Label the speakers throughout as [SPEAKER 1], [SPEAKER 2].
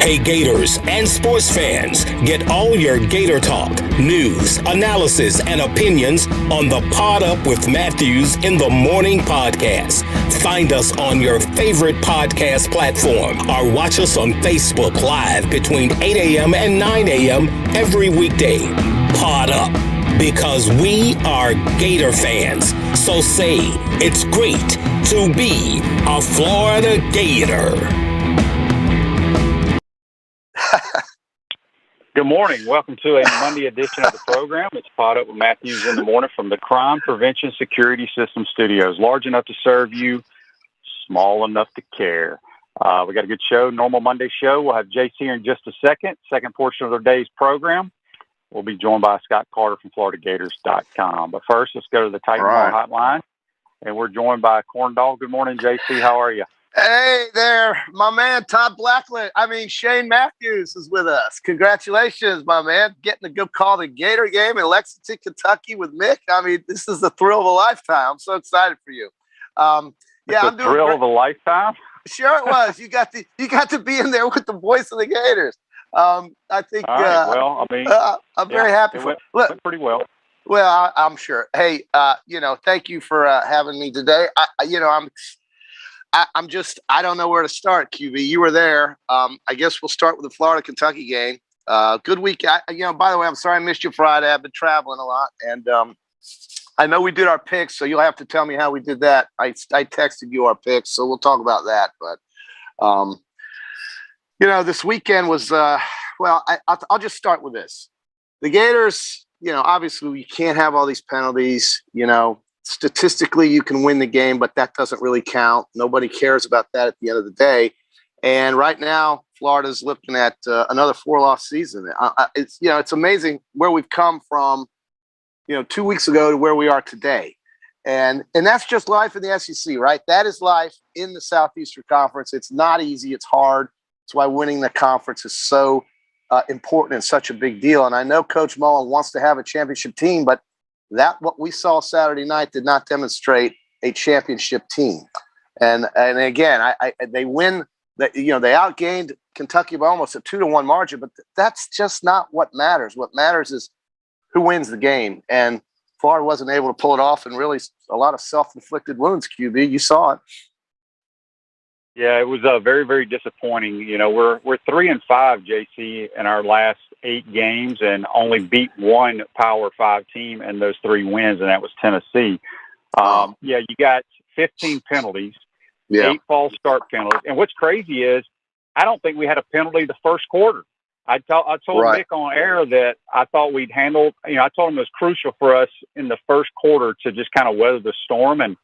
[SPEAKER 1] Hey Gators and sports fans, get all your Gator talk, news, analysis, and opinions on the Pod Up with Matthews in the Morning podcast. Find us on your favorite podcast platform or watch us on Facebook Live between 8 a.m. and 9 a.m. every weekday. Pod Up, because we are Gator fans. So say it's great to be a Florida Gator.
[SPEAKER 2] Good morning. Welcome to a Monday edition of the program. It's Pod Up with Matthews in the morning from the Crime Prevention Security System Studios. Large enough to serve you, small enough to care. We got a good show, normal Monday show. We'll have JC here in just a second. Second portion of our day's program. We'll be joined by Scott Carter from FloridaGators.com. But first, let's go to the Titan Ball Hotline. And we're joined by Corn Dog. Good morning, JC. How are you?
[SPEAKER 3] Hey there, my man, Shane Matthews is with us. Congratulations, my man, getting a good call to Gator game in Lexington, Kentucky with Mick. I mean, this is the thrill of a lifetime. I'm so excited for you.
[SPEAKER 2] I'm doing thrill of a lifetime.
[SPEAKER 3] Sure it was. You got to be in there with the voice of the Gators. I think.
[SPEAKER 2] All right.
[SPEAKER 3] I'm very happy.
[SPEAKER 2] It went pretty well.
[SPEAKER 3] Well, I'm sure. Hey, thank you for having me today. I don't know where to start, QB. You were there. I guess we'll start with the Florida-Kentucky game. Good week. By the way, I'm sorry I missed you Friday. I've been traveling a lot. And I know we did our picks, so you'll have to tell me how we did that. I texted you our picks, so we'll talk about that. But, this weekend was, I'll just start with this. The Gators, obviously we can't have all these penalties, Statistically, you can win the game, but that doesn't really count. Nobody cares about that at the end of the day. And right now, Florida's looking at another 4-loss season. It's amazing where we've come from, 2 weeks ago to where we are today. And that's just life in the SEC, right? That is life in the Southeastern Conference. It's not easy. It's hard. That's why winning the conference is so important and such a big deal. And I know Coach Mullen wants to have a championship team, but what we saw Saturday night did not demonstrate a championship team. And again, they win. They outgained Kentucky by almost a 2-1 margin, but that's just not what matters. What matters is who wins the game. And Florida wasn't able to pull it off, and really a lot of self-inflicted wounds, QB. You saw it.
[SPEAKER 2] Yeah, it was very, very disappointing. We're 3-5, JC, in our last 8 games, and only beat one Power 5 team in those 3 wins, and that was Tennessee. You got 15 penalties, 8 false start penalties. And what's crazy is I don't think we had a penalty the first quarter. I told Nick on air that I thought we'd handled, I told him it was crucial for us in the first quarter to just kind of weather the storm. And,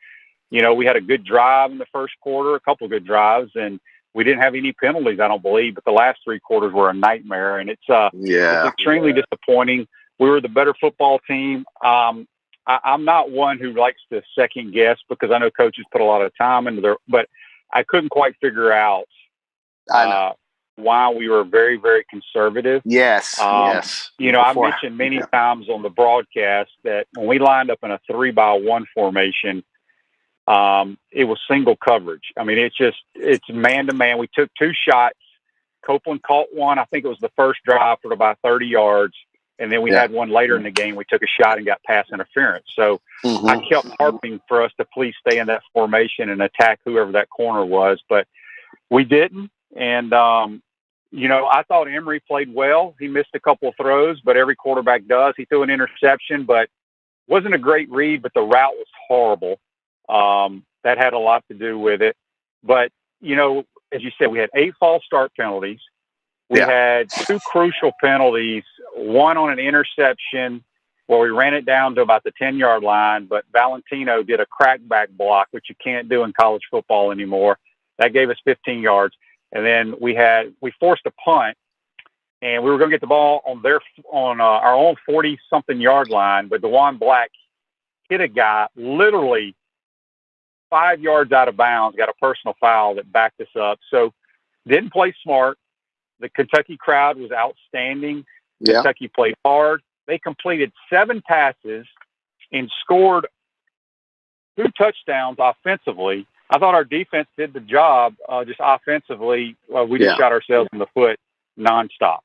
[SPEAKER 2] we had a good drive in the first quarter, a couple of good drives, and we didn't have any penalties, I don't believe, but the last 3 quarters were a nightmare, and it's extremely disappointing. We were the better football team. I'm not one who likes to second guess because I know coaches put a lot of time into but I couldn't quite figure out why we were very, very conservative.
[SPEAKER 3] Yes.
[SPEAKER 2] I mentioned many times on the broadcast that when we lined up in a 3-by-1 formation, it was single coverage. I mean, it's man-to-man. We took 2 shots. Copeland caught one. I think it was the first drive for about 30 yards. And then we had one later in the game. We took a shot and got pass interference. So I kept harping for us to please stay in that formation and attack whoever that corner was. But we didn't. And, I thought Emory played well. He missed a couple of throws, but every quarterback does. He threw an interception, but wasn't a great read, but the route was horrible. That had a lot to do with it. But, as you said, we had 8 false start penalties. We had 2 crucial penalties, one on an interception where we ran it down to about the 10-yard line, but Valentino did a crackback block, which you can't do in college football anymore. That gave us 15 yards. And then we forced a punt, and we were going to get the ball on our own 40-something yard line, but DeJuan Black hit a guy literally 5 yards out of bounds, got a personal foul that backed us up. So didn't play smart. The Kentucky crowd was outstanding. Kentucky played hard. They completed 7 passes and scored 2 touchdowns offensively. I thought our defense did the job just offensively. We just shot ourselves in the foot nonstop.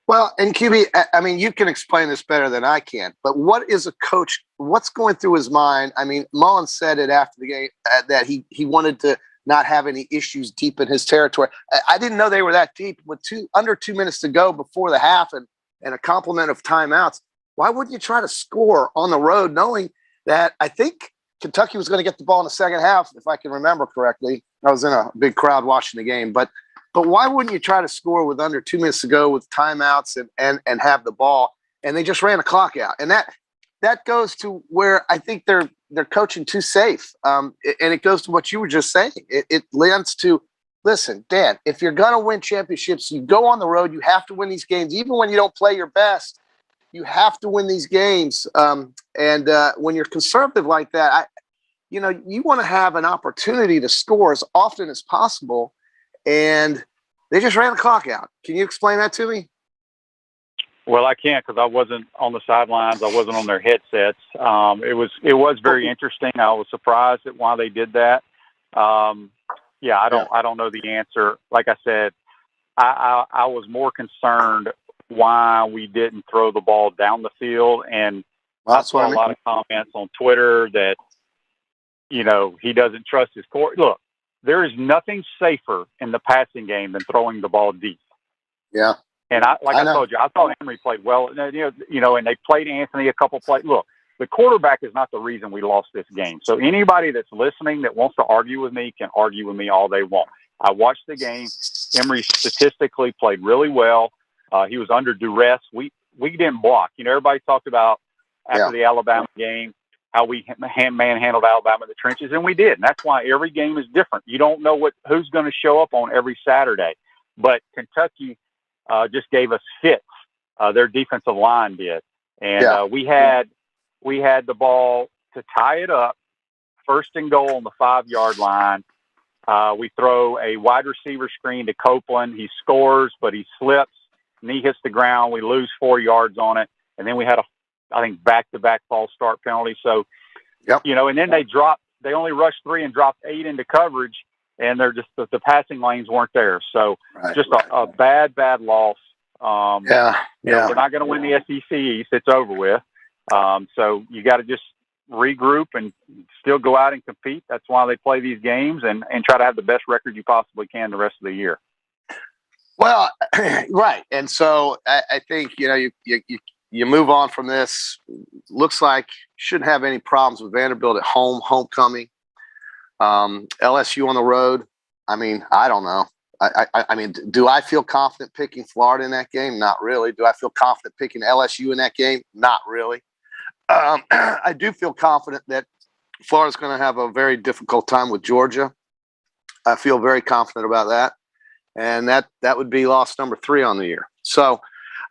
[SPEAKER 3] Well, and QB, I mean, you can explain this better than I can, but what is a coach, what's going through his mind? I mean, Mullins said it after the game that he wanted to not have any issues deep in his territory. I didn't know they were that deep with under 2 minutes to go before the half and a complement of timeouts. Why wouldn't you try to score on the road knowing that I think Kentucky was going to get the ball in the second half, if I can remember correctly. I was in a big crowd watching the game, but why wouldn't you try to score with under 2 minutes to go with timeouts and have the ball? And they just ran the clock out. And that goes to where I think they're coaching too safe. And it goes to what you were just saying. It lends to, listen, Dan, if you're going to win championships, you go on the road, you have to win these games. Even when you don't play your best, you have to win these games. And when you're conservative like that, you want to have an opportunity to score as often as possible. And they just ran the clock out. Can you explain that to me?
[SPEAKER 2] Well, I can't because I wasn't on the sidelines. I wasn't on their headsets. It was very interesting. I was surprised at why they did that. I don't know the answer. Like I said, I was more concerned why we didn't throw the ball down the field. And I saw a lot of comments on Twitter that, he doesn't trust his court. Look, there is nothing safer in the passing game than throwing the ball deep.
[SPEAKER 3] Yeah.
[SPEAKER 2] And I told you, I thought Emory played well. And they played Anthony a couple plays. Look, the quarterback is not the reason we lost this game. So anybody that's listening that wants to argue with me can argue with me all they want. I watched the game. Emory statistically played really well. He was under duress. We didn't block. Everybody talked about after the Alabama game how we manhandled Alabama in the trenches, and we did. And that's why every game is different. You don't know who's going to show up on every Saturday. But Kentucky just gave us fits. Their defensive line did, and we had the ball to tie it up, 1st and goal on the 5-yard line. We throw a wide receiver screen to Copeland. He scores, but he slips. Knee hits the ground. We lose 4 yards on it, and then we had back-to-back false start penalty. So, and then they only rushed 3 and dropped 8 into coverage, and they're just the passing lanes weren't there. So a bad loss. We're not going to win the SEC East. It's over with. So you got to just regroup and still go out and compete. That's why they play these games and try to have the best record you possibly can the rest of the year.
[SPEAKER 3] Well, right. And so I think, you move on from this. Looks like shouldn't have any problems with Vanderbilt at homecoming. LSU on the road. I mean, I don't know. I mean, do I feel confident picking Florida in that game? Not really. Do I feel confident picking LSU in that game? Not really. I do feel confident that Florida's going to have a very difficult time with Georgia. I feel very confident about that. And that would be loss number 3 on the year. So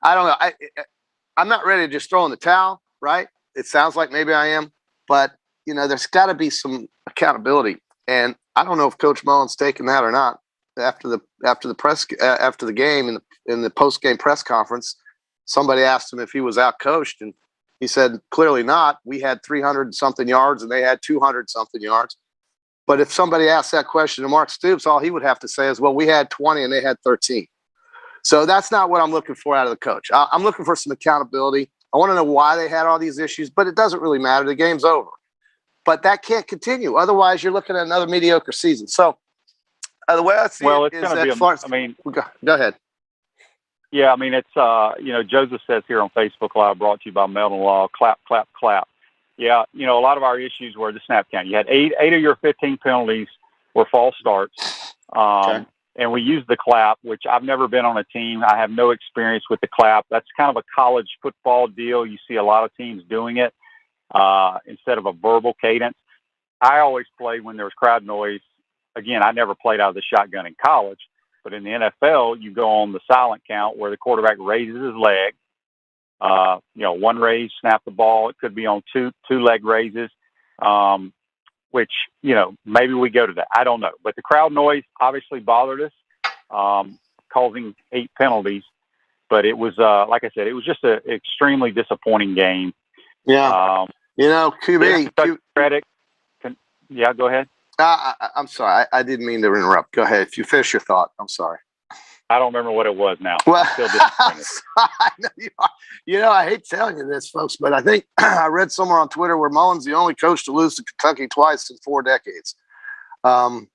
[SPEAKER 3] I don't know. I'm not ready to just throw in the towel, right? It sounds like maybe I am, but there's got to be some accountability. And I don't know if Coach Mullen's taken that or not. After the game in the post game press conference, somebody asked him if he was out coached, and he said clearly not. We had 300 something yards, and they had 200 something yards. But if somebody asked that question to Mark Stoops, all he would have to say is, well, we had 20 and they had 13. So that's not what I'm looking for out of the coach. I'm looking for some accountability. I want to know why they had all these issues, but it doesn't really matter. The game's over. But that can't continue. Otherwise, you're looking at another mediocre season. So the way I see it is that Florida. Go ahead.
[SPEAKER 2] Yeah, I mean, it's, Joseph says here on Facebook Live, brought to you by Melton Law, clap, clap, clap. Yeah, a lot of our issues were the snap count. You had 8 of your 15 penalties were false starts. And we used the clap, which I've never been on a team. I have no experience with the clap. That's kind of a college football deal. You see a lot of teams doing it instead of a verbal cadence. I always play when there's crowd noise. Again, I never played out of the shotgun in college, but in the NFL, you go on the silent count where the quarterback raises his leg. One raise, snap the ball. It could be on two leg raises. Which, maybe we go to that. I don't know. But the crowd noise obviously bothered us, causing 8 penalties. But it was, like I said, it was just an extremely disappointing game.
[SPEAKER 3] Yeah. QB.
[SPEAKER 2] Credit. Go ahead.
[SPEAKER 3] I'm sorry. I didn't mean to interrupt. Go ahead. If you finish your thought, I'm sorry.
[SPEAKER 2] I don't remember what it was now.
[SPEAKER 3] Well,
[SPEAKER 2] I'm still disappointed.
[SPEAKER 3] I know you are. You know, I hate telling you this, folks, but I think I read somewhere on Twitter where Mullen's the only coach to lose to Kentucky twice in 4 decades. You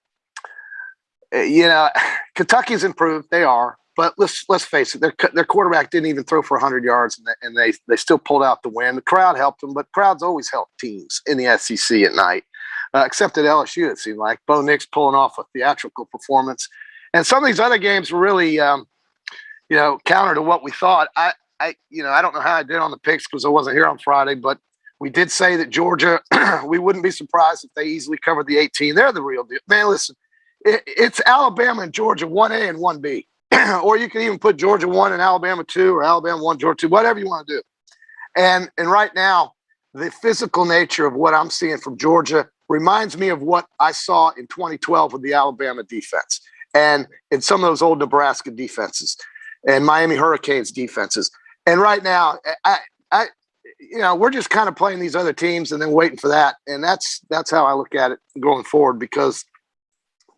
[SPEAKER 3] know, Kentucky's improved. They are. But let's face it, their quarterback didn't even throw for 100 yards, and they still pulled out the win. The crowd helped them, but crowds always help teams in the SEC at night, except at LSU, it seemed like. Bo Nix pulling off a theatrical performance. And some of these other games were really, you know, counter to what we thought. I don't know how I did on the picks because I wasn't here on Friday, but we did say that Georgia, we wouldn't be surprised if they easily covered the 18. They're the real deal. Man, listen, it's Alabama and Georgia 1A and 1B. Or you can even put Georgia 1 and Alabama 2 or Alabama 1, Georgia 2, whatever you want to do. And right now, the physical nature of what I'm seeing from Georgia reminds me of what I saw in 2012 with the Alabama defense and in some of those old Nebraska defenses and Miami Hurricanes defenses. And right now, I you know, we're just kind of playing these other teams and then waiting for that. And that's how I look at it going forward, because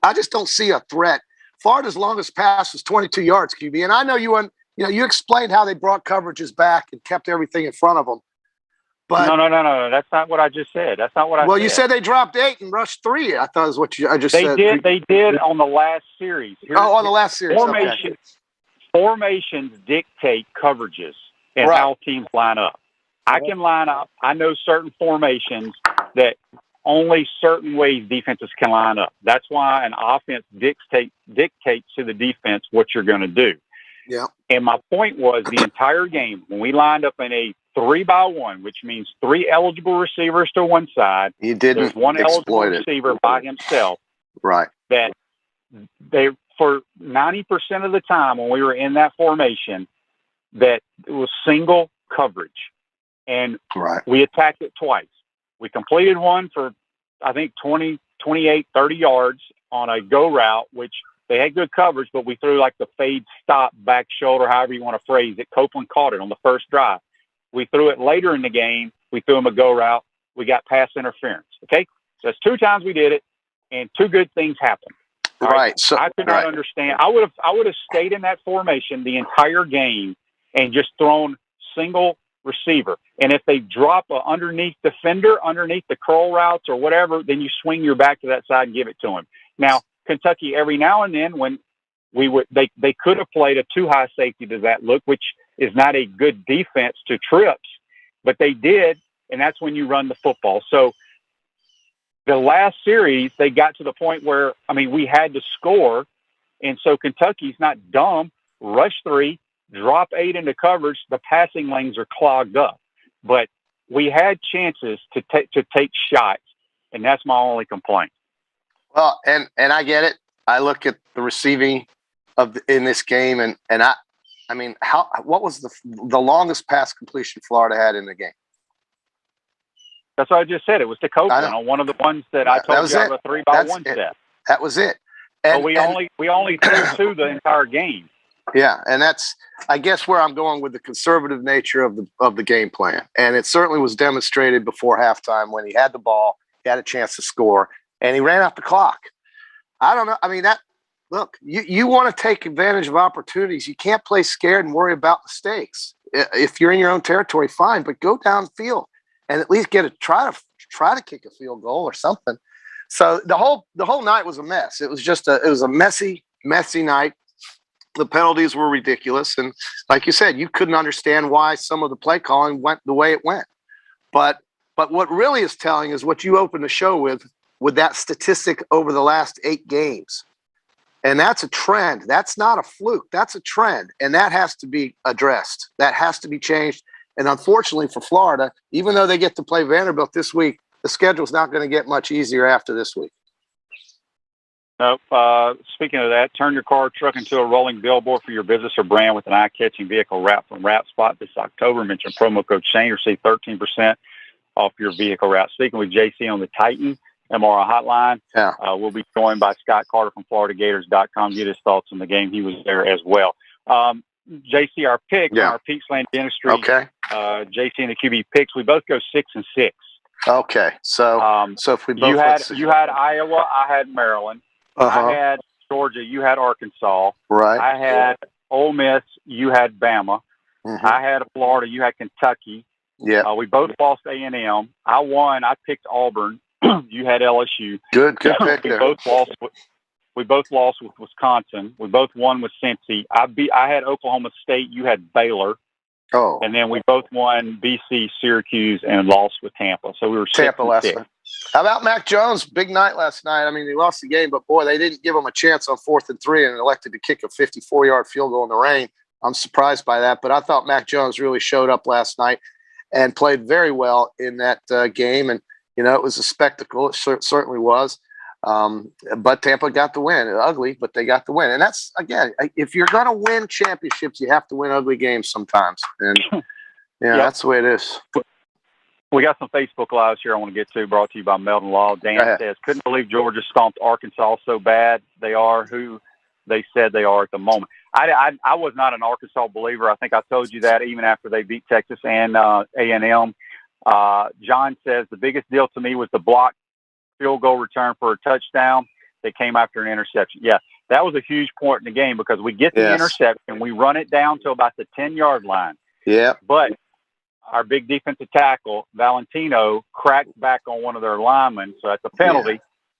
[SPEAKER 3] I just don't see a threat. Florida's longest pass was 22 yards, QB. And I know you explained how they brought coverages back and kept everything in front of them. But
[SPEAKER 2] No. That's not what I just said. That's not what I said.
[SPEAKER 3] Well, you said they dropped 8 and rushed 3. I thought is what I just said.
[SPEAKER 2] They did on the last series.
[SPEAKER 3] On the last series.
[SPEAKER 2] Formations dictate coverages and how teams line up. I can line up. I know certain formations that only certain ways defenses can line up. That's why an offense dictates to the defense what you're going to do.
[SPEAKER 3] Yeah.
[SPEAKER 2] And my point was the entire game, when we lined up in a 3-by-1, which means 3 eligible receivers to one side, there's one eligible receiver by himself.
[SPEAKER 3] Right.
[SPEAKER 2] That they, for 90% of the time when we were in that formation, that it was single coverage. And we attacked it twice. We completed one for, I think, 20, 28, 30 yards on a go route, which they had good coverage, but we threw like the fade stop back shoulder, however you want to phrase it. Copeland caught it on the first drive. We threw it later in the game. We threw him a go route. We got pass interference. Okay. So that's 2 times we did it, and 2 good things happened.
[SPEAKER 3] Right. So
[SPEAKER 2] I could not understand. I would have stayed in that formation the entire game and just thrown single receiver. And if they drop a underneath defender, underneath the curl routes or whatever, then you swing your back to that side and give it to him. Now, Kentucky, every now and then when they could have played a too high safety to that look, which is not a good defense to trips, but they did. And that's when you run the football. So the last series, they got to the point where, I mean, we had to score. And so Kentucky's not dumb. Rush 3, drop 8 into coverage. The passing lanes are clogged up, but we had chances to take shots. And that's my only complaint.
[SPEAKER 3] Well, and I get it. I look at the receiving in this game, and I mean, what was the longest pass completion Florida had in the game?
[SPEAKER 2] That's what I just said. It was to Copeland on one of the ones that I told you of a 3-by-1 step.
[SPEAKER 3] That was it.
[SPEAKER 2] And we only threw 2 the entire game.
[SPEAKER 3] Yeah, and that's, I guess, where I'm going with the conservative nature of the game plan. And it certainly was demonstrated before halftime when he had the ball, he had a chance to score, and he ran out the clock. I don't know. I mean, look, you want to take advantage of opportunities. You can't play scared and worry about mistakes. If you're in your own territory, fine, but go downfield and at least try to kick a field goal or something. So the whole night was a mess. It was a messy night. The penalties were ridiculous, and like you said, you couldn't understand why some of the play calling went the way it went. But what really is telling is what you opened the show with that statistic over the last 8 games. And that's a trend. That's not a fluke. That's a trend. And that has to be addressed. That has to be changed. And unfortunately for Florida, even though they get to play Vanderbilt this week, the schedule's not going to get much easier after this week.
[SPEAKER 2] Nope. Speaking of that, turn your car or truck into a rolling billboard for your business or brand with an eye-catching vehicle wrap from Wrap Spot this October. Mention promo code Shane. Receive 13% off your vehicle wrap. Speaking with JC on the Titan MRI hotline.
[SPEAKER 3] Yeah.
[SPEAKER 2] We'll be joined by Scott Carter from FloridaGators.com. Get his thoughts on the game. He was there as well. JC, our pick, our Peachland Dentistry.
[SPEAKER 3] Okay.
[SPEAKER 2] JC and the QB picks. We both go 6-6.
[SPEAKER 3] Okay. So if we both
[SPEAKER 2] you had Iowa, I had Maryland. I had Georgia, you had Arkansas.
[SPEAKER 3] Right.
[SPEAKER 2] I had Ole Miss, you had Bama.
[SPEAKER 3] Mm-hmm.
[SPEAKER 2] I had Florida, you had Kentucky.
[SPEAKER 3] Yeah.
[SPEAKER 2] We both lost A&M. I won. I picked Auburn. You had LSU.
[SPEAKER 3] Good pick there.
[SPEAKER 2] We both lost with Wisconsin. We both won with Cincy. I had Oklahoma State. You had Baylor.
[SPEAKER 3] Oh.
[SPEAKER 2] And then we both won BC, Syracuse, and lost with Tampa. So we were
[SPEAKER 3] Tampa last
[SPEAKER 2] 6-6.
[SPEAKER 3] night. How about Mac Jones? Big night last night. I mean, they lost the game, but boy, they didn't give him a chance on 4th and 3 and elected to kick a 54-yard field goal in the rain. I'm surprised by that, but I thought Mac Jones really showed up last night and played very well in that game. And, it was a spectacle. It certainly was. But Tampa got the win. Ugly, but they got the win. And that's, again, if you're going to win championships, you have to win ugly games sometimes. And, that's the way it is.
[SPEAKER 2] We got some Facebook Lives here I want to get to, brought to you by Meldon Law. Dan says, couldn't believe Georgia stomped Arkansas so bad. They are who they said they are at the moment. I was not an Arkansas believer. I think I told you that even after they beat Texas and A&M. John says, the biggest deal to me was the block field goal return for a touchdown. They came after an interception. Yeah, that was a huge point in the game because we get the interception. We run it down to about the 10-yard line.
[SPEAKER 3] Yeah.
[SPEAKER 2] But our big defensive tackle, Valentino, cracked back on one of their linemen. So that's a penalty,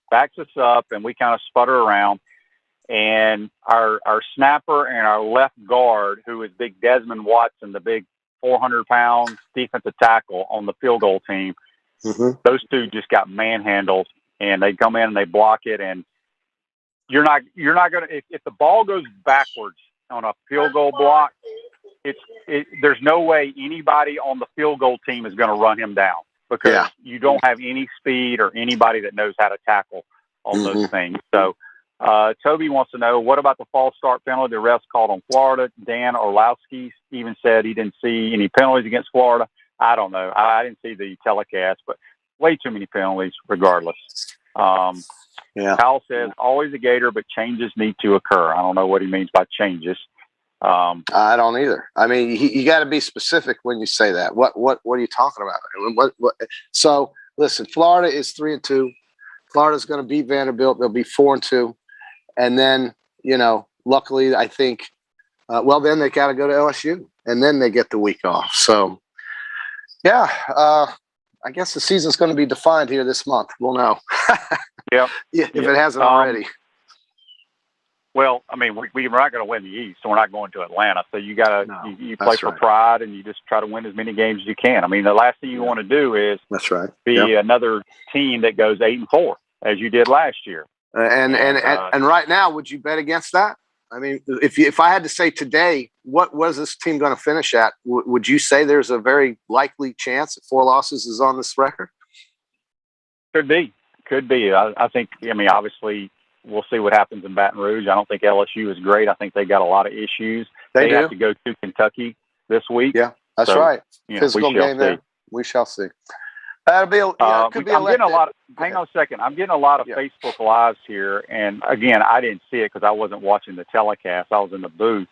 [SPEAKER 2] backs us up, and we kind of sputter around. And our snapper and our left guard, who is big Desmond Watson, the big 400-pound defensive tackle on the field goal team, those two just got manhandled, and they come in and they block it. And you're not going to, if the ball goes backwards on a field goal block, there's no way anybody on the field goal team is going to run him down because you don't have any speed or anybody that knows how to tackle on those things. So Toby wants to know, what about the false start penalty the refs called on Florida? Dan Orlowski even said he didn't see any penalties against Florida. I don't know. I didn't see the telecast, but way too many penalties regardless. Kyle says, always a Gator, but changes need to occur. I don't know what he means by changes.
[SPEAKER 3] I don't either. I mean, you got to be specific when you say that. What are you talking about? What? So listen, Florida is 3-2. Florida's going to beat Vanderbilt. They'll be 4-2. And then, luckily, I think, then they got to go to LSU, and then they get the week off. So, I guess the season's going to be defined here this month. We'll know. If it hasn't already.
[SPEAKER 2] Well, I mean, we're not going to win the East, so we're not going to Atlanta. So you got to you play for pride, and you just try to win as many games as you can. I mean, the last thing you want to do is be another team that goes 8-4, as you did last year.
[SPEAKER 3] And right now, would you bet against that? I mean, if I had to say today, what was this team going to finish at? Would you say there's a very likely chance that 4 losses is on this record?
[SPEAKER 2] Could be. I think. I mean, obviously, we'll see what happens in Baton Rouge. I don't think LSU is great. I think they got a lot of issues. They have to go to Kentucky this week.
[SPEAKER 3] Yeah, that's right. Physical game there. We shall see. That'll be. Could be
[SPEAKER 2] I'm getting a lot. Hang on a second. I'm getting a lot of Facebook Lives here, and again, I didn't see it because I wasn't watching the telecast. I was in the booth.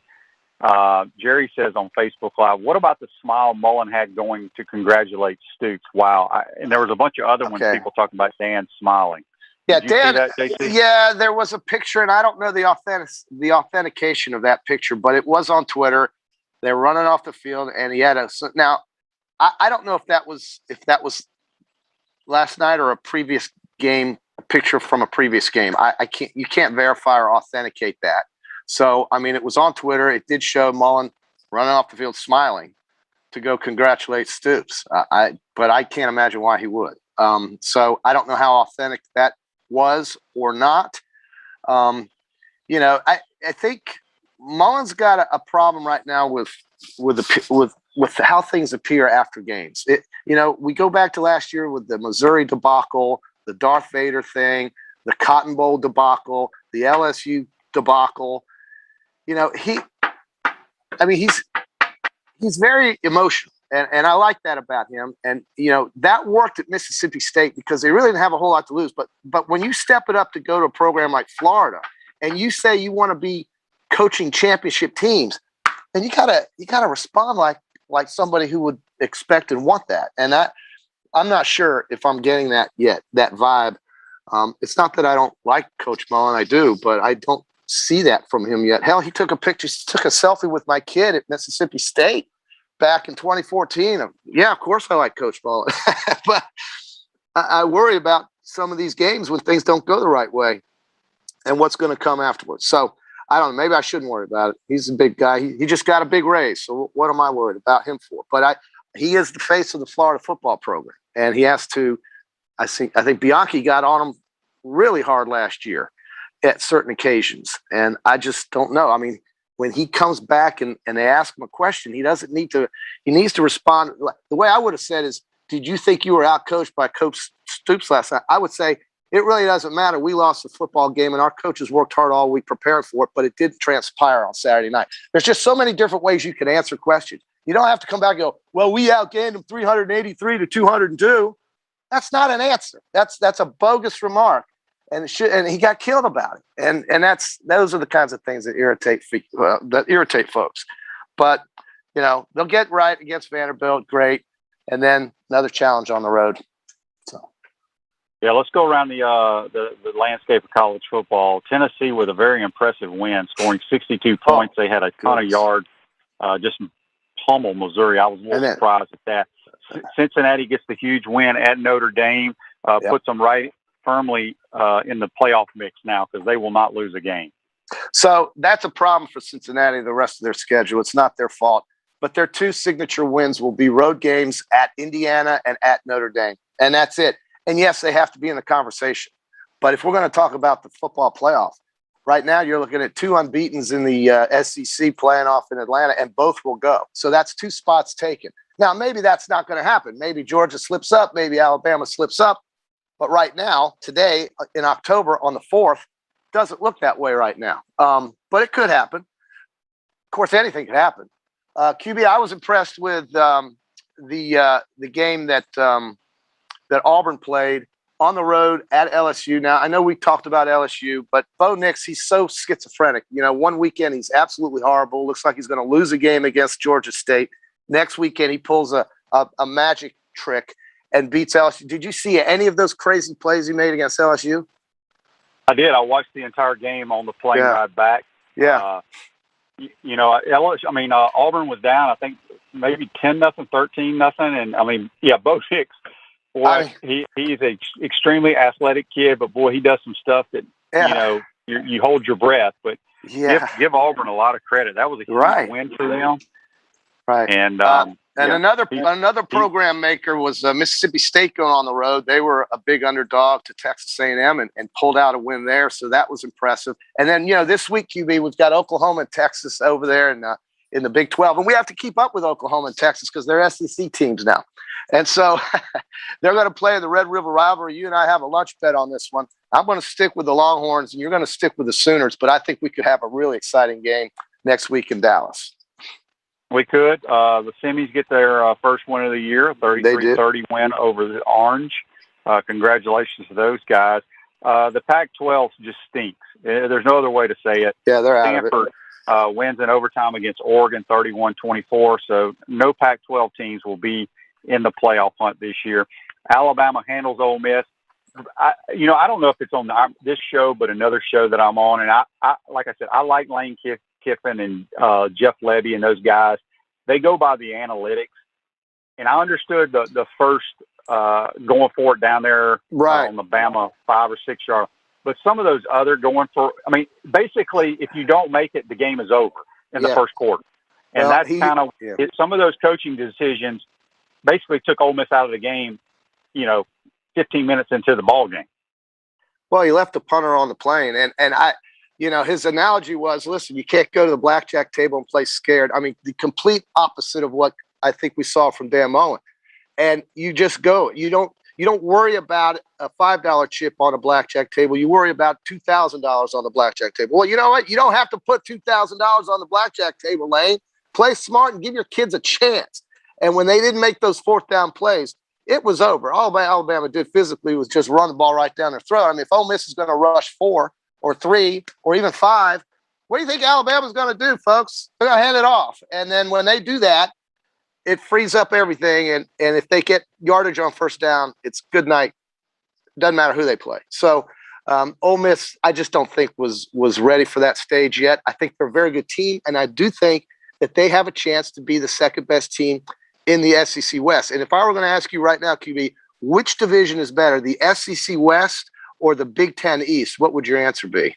[SPEAKER 2] Jerry says on Facebook Live, "What about the smile Mullen had going to congratulate Stoops?" Wow, and there was a bunch of other ones. People talking about Dan smiling.
[SPEAKER 3] Yeah, Dan. Yeah, there was a picture, and I don't know the authentication of that picture, but it was on Twitter. They were running off the field, and he had a. Now, I don't know if that was last night or a previous game, a picture from a previous game. You can't verify or authenticate that. So, I mean, it was on Twitter. It did show Mullen running off the field smiling to go congratulate Stoops. But I can't imagine why he would. So I don't know how authentic that was or not. I think Mullen's got a problem right now with how things appear after games. We go back to last year with the Missouri debacle, the Darth Vader thing, the Cotton Bowl debacle, the LSU debacle. He's very emotional, and I like that about him. And that worked at Mississippi State because they really didn't have a whole lot to lose. But when you step it up to go to a program like Florida, and you say you want to be coaching championship teams, then you gotta respond like somebody who would expect and want that. And I'm not sure if I'm getting that yet, that vibe It's not that I don't like Coach Mullen, I do, but I don't see that from him yet. Hell, he took a selfie with my kid at Mississippi State back in 2014. Yeah, of course I like Coach Mullen, but I worry about some of these games when things don't go the right way and what's going to come afterwards. So I don't know. Maybe I shouldn't worry about it. He's a big guy. He just got a big raise. So what am I worried about him for? But he is the face of the Florida football program, and he has to. I think Bianchi got on him really hard last year at certain occasions, and I just don't know. I mean, when he comes back and they ask him a question, he doesn't need to. He needs to respond. The way I would have said is, "Did you think you were outcoached by Coach Stoops last night?" I would say, it really doesn't matter. We lost the football game, and our coaches worked hard all week preparing for it, but it didn't transpire on Saturday night. There's just so many different ways you can answer questions. You don't have to come back and go, well, we outgained them 383 to 202. That's not an answer. That's a bogus remark, and he got killed about it. And those are the kinds of things that irritate folks. But they'll get right against Vanderbilt, great, and then another challenge on the road. So.
[SPEAKER 2] Yeah, let's go around the landscape of college football. Tennessee with a very impressive win, scoring 62 points. They had a ton of yards, just pummeled Missouri. I was a little surprised at that. Cincinnati gets the huge win at Notre Dame, puts them right firmly in the playoff mix now because they will not lose a game.
[SPEAKER 3] So that's a problem for Cincinnati, the rest of their schedule. It's not their fault. But their two signature wins will be road games at Indiana and at Notre Dame. And that's it. And yes, they have to be in the conversation. But if we're going to talk about the football playoff, right now you're looking at two unbeatens in the SEC playing off in Atlanta, and both will go. So that's two spots taken. Now, maybe that's not going to happen. Maybe Georgia slips up. Maybe Alabama slips up. But right now, today, in October on the 4th, doesn't look that way right now. But it could happen. Of course, anything could happen. QB, I was impressed with the game that Auburn played on the road at LSU. Now, I know we talked about LSU, but Bo Nix, he's so schizophrenic. One weekend he's absolutely horrible. Looks like he's going to lose a game against Georgia State. Next weekend he pulls a magic trick and beats LSU. Did you see any of those crazy plays he made against LSU?
[SPEAKER 2] I did. I watched the entire game on the plane ride back.
[SPEAKER 3] Yeah.
[SPEAKER 2] LSU, Auburn was down, I think, maybe 10-0, 13-0. And, Bo Nix, boy, he's an extremely athletic kid, but, boy, he does some stuff that, you hold your breath. But give Auburn a lot of credit. That was a huge win for them.
[SPEAKER 3] Right.
[SPEAKER 2] And
[SPEAKER 3] another program maker was Mississippi State going on the road. They were a big underdog to Texas A&M and pulled out a win there. So that was impressive. And then, this week, QB, we've got Oklahoma and Texas over there in the Big 12. And we have to keep up with Oklahoma and Texas because they're SEC teams now. And so they're going to play the Red River rivalry. You and I have a lunch bet on this one. I'm going to stick with the Longhorns and you're going to stick with the Sooners. But I think we could have a really exciting game next week in Dallas.
[SPEAKER 2] We could. The Semis get their first win of the year, 33-30 win over the Orange. Congratulations to those guys. The Pac-12 just stinks. There's no other way to say it.
[SPEAKER 3] Yeah, they're out of it.
[SPEAKER 2] Stanford wins in overtime against Oregon, 31-24. So no Pac-12 teams will be in the playoff hunt this year. Alabama handles Ole Miss. I don't know if it's on this show, but another show that I'm on. And I like I said, I like Lane Kiffin and Jeff Levy and those guys. They go by the analytics, and I understood the first going for it down there on the Bama 5 or 6 yard, but some of those other going for, basically if you don't make it, the game is over in the first quarter, and that's kind of some of those coaching decisions basically took Ole Miss out of the game, 15 minutes into the ball game.
[SPEAKER 3] Well, he left the punter on the plane, and I. His analogy was, listen, you can't go to the blackjack table and play scared. The complete opposite of what I think we saw from Dan Mullen. And you just go. You don't worry about a $5 chip on a blackjack table. You worry about $2,000 on the blackjack table. Well, you know what? You don't have to put $2,000 on the blackjack table, Lane. Play smart and give your kids a chance. And when they didn't make those fourth down plays, it was over. All Alabama did physically was just run the ball right down their throat. If Ole Miss is going to rush 4 or 3 or even 5, what do you think Alabama's going to do, folks? They're going to hand it off. And then when they do that, it frees up everything. And if they get yardage on first down, it's good night. Doesn't matter who they play. So Ole Miss, I just don't think was ready for that stage yet. I think they're a very good team, and I do think that they have a chance to be the second best team in the SEC West. And if I were going to ask you right now, QB, which division is better, the SEC West or the Big Ten East, what would your answer be?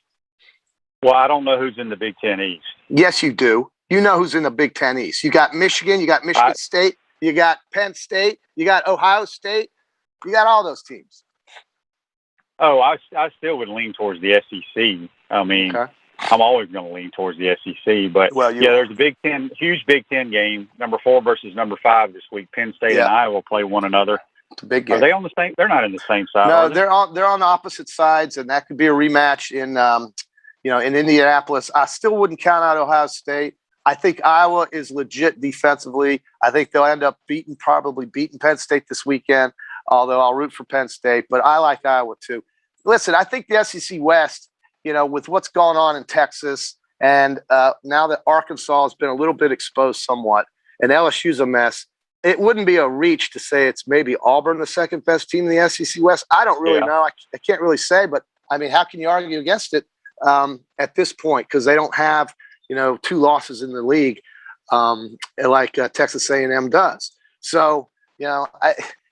[SPEAKER 2] Well, I don't know who's in the Big Ten East.
[SPEAKER 3] Yes, you do. You know who's in the Big Ten East. You got Michigan, you got Michigan State, you got Penn State, you got Ohio State, you got all those teams.
[SPEAKER 2] Oh, I still would lean towards the SEC. I mean, okay. I'm always going to lean towards the SEC, but there's a huge Big Ten game, number 4 versus number 5 this week. Penn State and Iowa play one another.
[SPEAKER 3] It's a big game.
[SPEAKER 2] Are they on the same? They're not in the same side.
[SPEAKER 3] No, they're on opposite sides, and that could be a rematch in in Indianapolis. I still wouldn't count out Ohio State. I think Iowa is legit defensively. I think they'll end up probably beating Penn State this weekend, although I'll root for Penn State. But I like Iowa too. Listen, I think the SEC West, with what's going on in Texas, and now that Arkansas has been a little bit exposed somewhat, and LSU's a mess, it wouldn't be a reach to say it's maybe Auburn the second best team in the SEC West. I don't really know. I can't really say, but I mean, how can you argue against it at this point? Because they don't have, 2 losses in the league like Texas A&M does. So,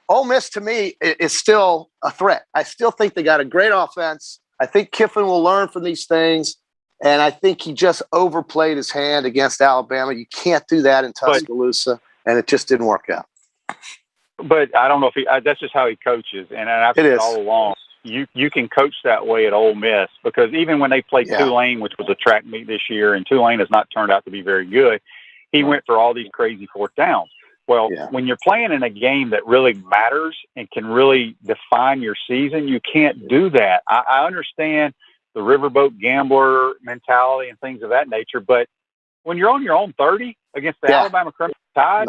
[SPEAKER 3] Ole Miss to me is still a threat. I still think they got a great offense. I think Kiffin will learn from these things, and I think he just overplayed his hand against Alabama. You can't do that in Tuscaloosa, and it just didn't work out.
[SPEAKER 2] But I don't know if that's just how he coaches, and I've said all along, you can coach that way at Ole Miss, because even when they played Tulane, which was a track meet this year, and Tulane has not turned out to be very good, he went for all these crazy 4th downs. Well, when you're playing in a game that really matters and can really define your season, you can't do that. I understand the riverboat gambler mentality and things of that nature, but when you're on your own 30 against the Alabama Crimson Tide,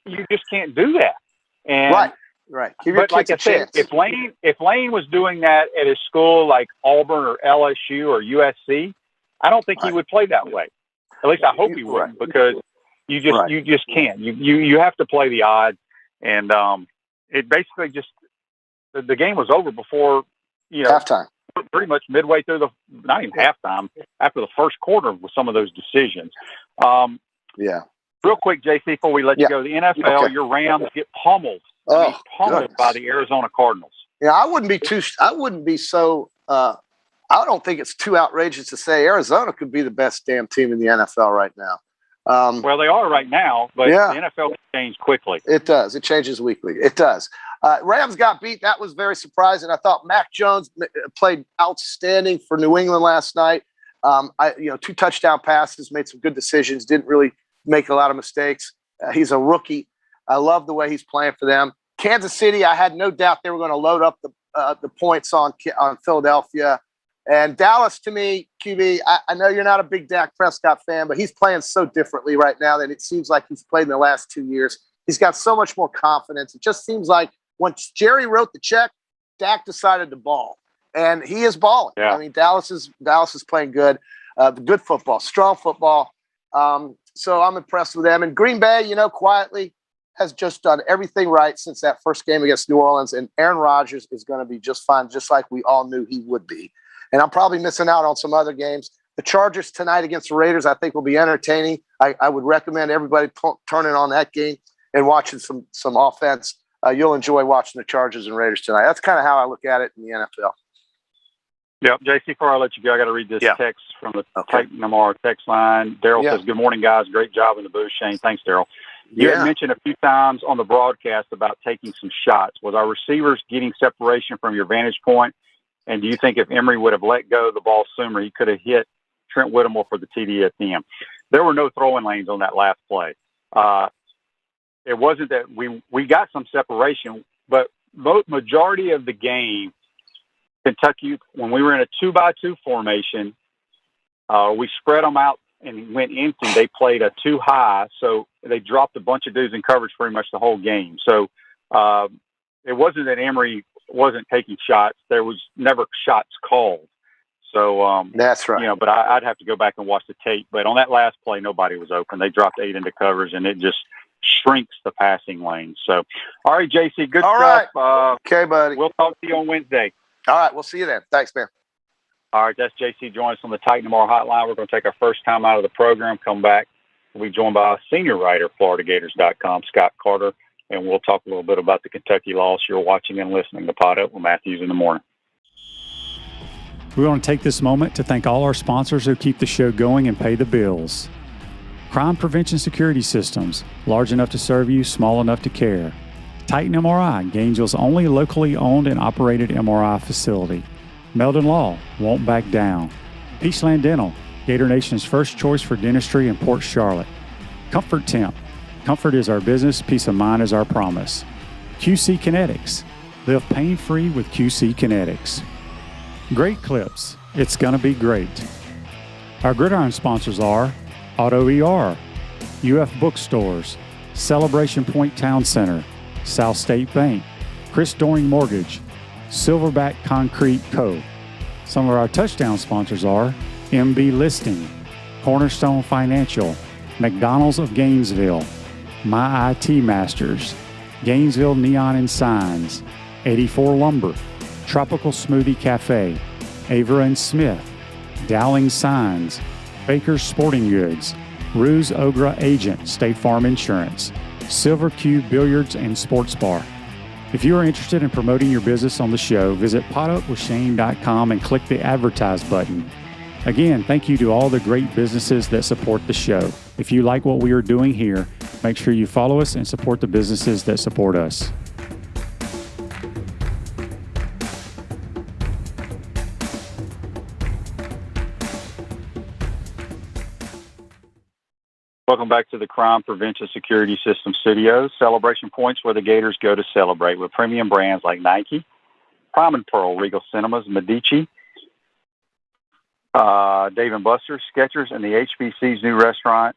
[SPEAKER 2] you just can't do that. And
[SPEAKER 3] right.
[SPEAKER 2] But like I said, if Lane was doing that at his school like Auburn or LSU or USC, I don't think he would play that way. At least I hope he wouldn't, because you just can't. You have to play the odds, and it basically just the game was over before
[SPEAKER 3] halftime.
[SPEAKER 2] Pretty much midway through not even halftime, after the first quarter with some of those decisions. Real quick, JC, before we let you go, the NFL, your Rams get pummeled. Pummeled by the Arizona Cardinals.
[SPEAKER 3] Yeah, I wouldn't be so. I don't think it's too outrageous to say Arizona could be the best damn team in the NFL right now.
[SPEAKER 2] Well, they are right now, but the NFL can change quickly.
[SPEAKER 3] It does. It changes weekly. It does. Rams got beat. That was very surprising. I thought Mac Jones played outstanding for New England last night. 2 touchdown passes, made some good decisions, didn't really make a lot of mistakes. He's a rookie. I love the way he's playing for them. Kansas City, I had no doubt they were going to load up the points on Philadelphia. And Dallas, to me, QB, I know you're not a big Dak Prescott fan, but he's playing so differently right now that it seems like he's played in the last 2 years. He's got so much more confidence. It just seems like once Jerry wrote the check, Dak decided to ball. And he is balling. Yeah. I mean, Dallas is playing good. Good football, strong football. So I'm impressed with them. And Green Bay, quietly has just done everything right since that first game against New Orleans. And Aaron Rodgers is going to be just fine, just like we all knew he would be. And I'm probably missing out on some other games. The Chargers tonight against the Raiders, I think, will be entertaining. I would recommend everybody turning on that game and watching some offense. You'll enjoy watching the Chargers and Raiders tonight. That's kind of how I look at it in the NFL.
[SPEAKER 2] Yep. JC, before I let you go, I got to read this text from the Titan MR text line. Daryl says, "Good morning, guys. Great job in the booth, Shane." Thanks, Daryl. You had mentioned a few times on the broadcast about taking some shots. Was our receivers getting separation from your vantage point? And do you think if Emory would have let go of the ball sooner, he could have hit Trent Whittemore for the TD at the end? There were no throwing lanes on that last play. It wasn't that we got some separation, but majority of the game, Kentucky, when we were in a 2-by-2 formation, we spread them out and went empty. They played a 2 high, so they dropped a bunch of dudes in coverage pretty much the whole game. So it wasn't that Emory wasn't taking shots. There was never shots called. So
[SPEAKER 3] that's right.
[SPEAKER 2] But I'd have to go back and watch the tape. But on that last play, nobody was open. They dropped 8 into coverage, and it shrinks the passing lane. So, all right, JC, good
[SPEAKER 3] All
[SPEAKER 2] stuff.
[SPEAKER 3] right. Okay, buddy.
[SPEAKER 2] We'll talk to you on Wednesday.
[SPEAKER 3] All right, we'll see you then. Thanks, man.
[SPEAKER 2] All right, that's JC. Join us on the Titan Tomorrow Hotline. We're going to take our first time out of the program, come back. We'll be joined by senior writer, FloridaGators.com, Scott Carter, and we'll talk a little bit about the Kentucky loss. You're watching and listening to Pot Up with Matthews in the Morning.
[SPEAKER 4] We want to take this moment to thank all our sponsors who keep the show going and pay the bills. Crime Prevention Security Systems, large enough to serve you, small enough to care. Titan MRI, Gainesville's only locally owned and operated MRI facility. Meldon Law, won't back down. Peachland Dental, Gator Nation's first choice for dentistry in Port Charlotte. Comfort Temp, comfort is our business, peace of mind is our promise. QC Kinetics, live pain-free with QC Kinetics. Great Clips, it's gonna be great. Our Gridiron sponsors are Auto ER, UF Bookstores, Celebration Point Town Center, South State Bank, Chris Doring Mortgage, Silverback Concrete Co. Some of our touchdown sponsors are MB Listing, Cornerstone Financial, McDonald's of Gainesville, My IT Masters, Gainesville Neon and Signs, 84 Lumber, Tropical Smoothie Cafe, Avera and Smith, Dowling Signs, Baker's Sporting Goods, Ruse Ogra Agent, State Farm Insurance, Silver Cube Billiards and Sports Bar. If you are interested in promoting your business on the show, visit potupwithshane.com and click the advertise button. Again, thank you to all the great businesses that support the show. If you like what we are doing here, make sure you follow us and support the businesses that support us.
[SPEAKER 2] Welcome back to the Crime Prevention Security System Studios. Celebration Points, where the Gators go to celebrate, with premium brands like Nike, Prime and Pearl, Regal Cinemas, Medici, Dave & Buster's, Skechers, and the HBC's new restaurant,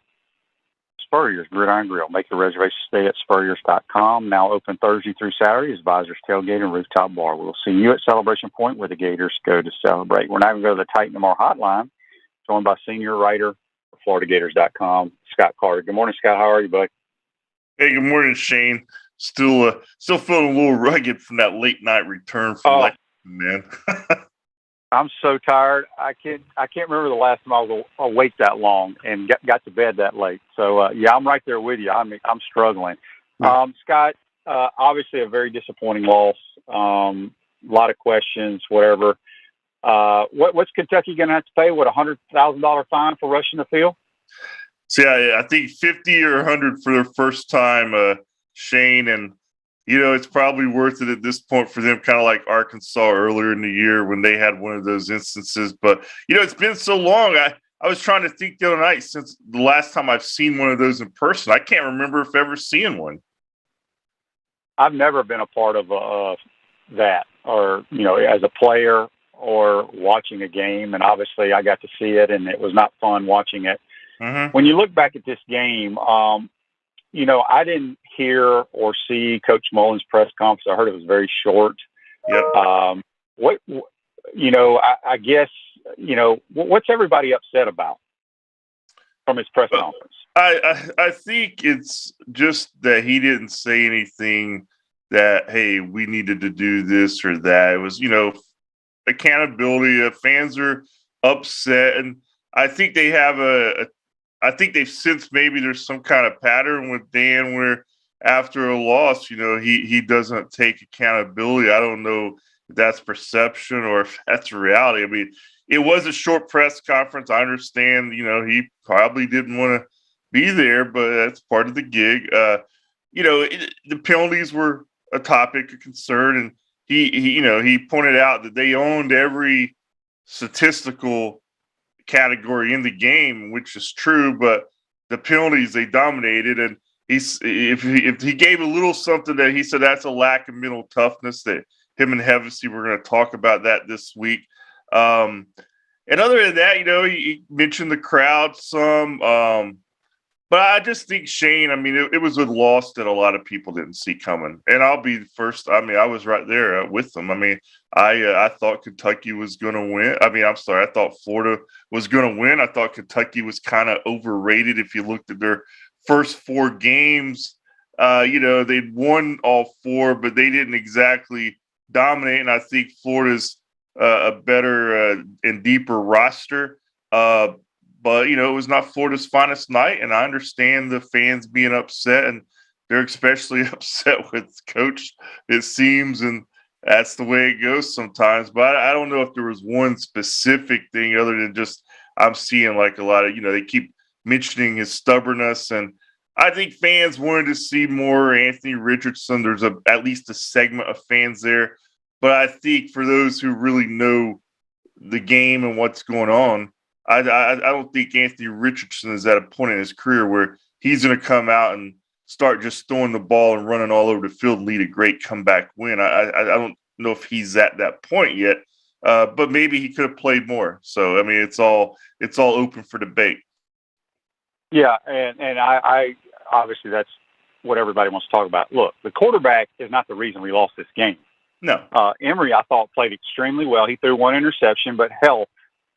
[SPEAKER 2] Spurrier's Gridiron Grill. Make your reservation today at spurriers.com. Now open Thursday through Saturday as Visors Tailgate and Rooftop Bar. We'll see you at Celebration Point, where the Gators go to celebrate. We're now going to go to the Titan Tomorrow Hotline, joined by senior writer for FloridaGators.com, Scott Carter. Good morning, Scott. How are you, bud?
[SPEAKER 5] Hey, good morning, Shane. Still feeling a little rugged from that late night return from Lexington, man.
[SPEAKER 2] I'm so tired. I can't remember the last time I was awake that long and got to bed that late. So yeah, I'm right there with you. I'm struggling. Scott, obviously a very disappointing loss. A lot of questions, whatever. What's Kentucky going to have to pay? What, $100,000 fine for rushing the field?
[SPEAKER 5] So yeah, I think 50 or 100 for their first time, Shane, and it's probably worth it at this point for them, kind of like Arkansas earlier in the year when they had one of those instances. But it's been so long. I was trying to think the other night since the last time I've seen one of those in person. I can't remember if ever seeing one.
[SPEAKER 2] I've never been a part of that, or as a player or watching a game, and obviously I got to see it, and it was not fun watching it. Mm-hmm. When you look back at this game, I didn't hear or see Coach Mullen's press conference. I heard it was very short.
[SPEAKER 5] Yep.
[SPEAKER 2] I guess, what's everybody upset about from his press conference?
[SPEAKER 5] I think it's just that he didn't say anything that, hey, we needed to do this or that. It was, accountability. Fans are upset, and I think they have I think they've sensed maybe there's some kind of pattern with Dan where after a loss, he doesn't take accountability. I don't know if that's perception or if that's reality. I mean, it was a short press conference. I understand, he probably didn't want to be there, but that's part of the gig. The penalties were a topic of concern, and he pointed out that they owned every statistical category in the game, which is true, but the penalties, they dominated. And if he gave a little something that he said that's a lack of mental toughness, that him and Hevesy were going to talk about that this week. And other than that, he mentioned the crowd some. But I just think, Shane, I mean, it was a loss that a lot of people didn't see coming. And I'll be the first. I mean, I was right there with them. I mean, I thought Kentucky was going to win. I thought Florida was going to win. I thought Kentucky was kind of overrated if you looked at their first 4 games, they'd won all 4, but they didn't exactly dominate. And I think Florida's a better and deeper roster. But, it was not Florida's finest night. And I understand the fans being upset, and they're especially upset with Coach, it seems. And that's the way it goes sometimes. But I don't know if there was one specific thing other than just I'm seeing like a lot of, they keep mentioning his stubbornness. And I think fans wanted to see more Anthony Richardson. There's at least a segment of fans there. But I think for those who really know the game and what's going on, I don't think Anthony Richardson is at a point in his career where he's going to come out and start just throwing the ball and running all over the field and lead a great comeback win. I don't know if he's at that point yet, but maybe he could have played more. So, I mean, it's all open for debate.
[SPEAKER 2] Yeah, and I obviously that's what everybody wants to talk about. Look, the quarterback is not the reason we lost this game.
[SPEAKER 5] No.
[SPEAKER 2] Emory, I thought, played extremely well. He threw 1 interception, but hell,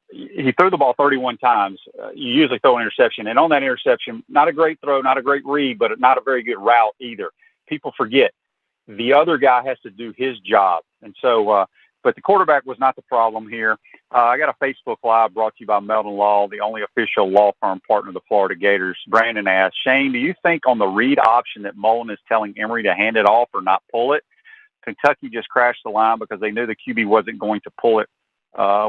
[SPEAKER 2] he threw the ball 31 times. You usually throw an interception. And on that interception, not a great throw, not a great read, but not a very good route either. People forget the other guy has to do his job. And so, but the quarterback was not the problem here. I got a Facebook Live brought to you by Melton Law, the only official law firm partner of the Florida Gators. Brandon asked, Shane, do you think on the read option that Mullen is telling Emory to hand it off or not pull it? Kentucky just crashed the line because they knew the QB wasn't going to pull it.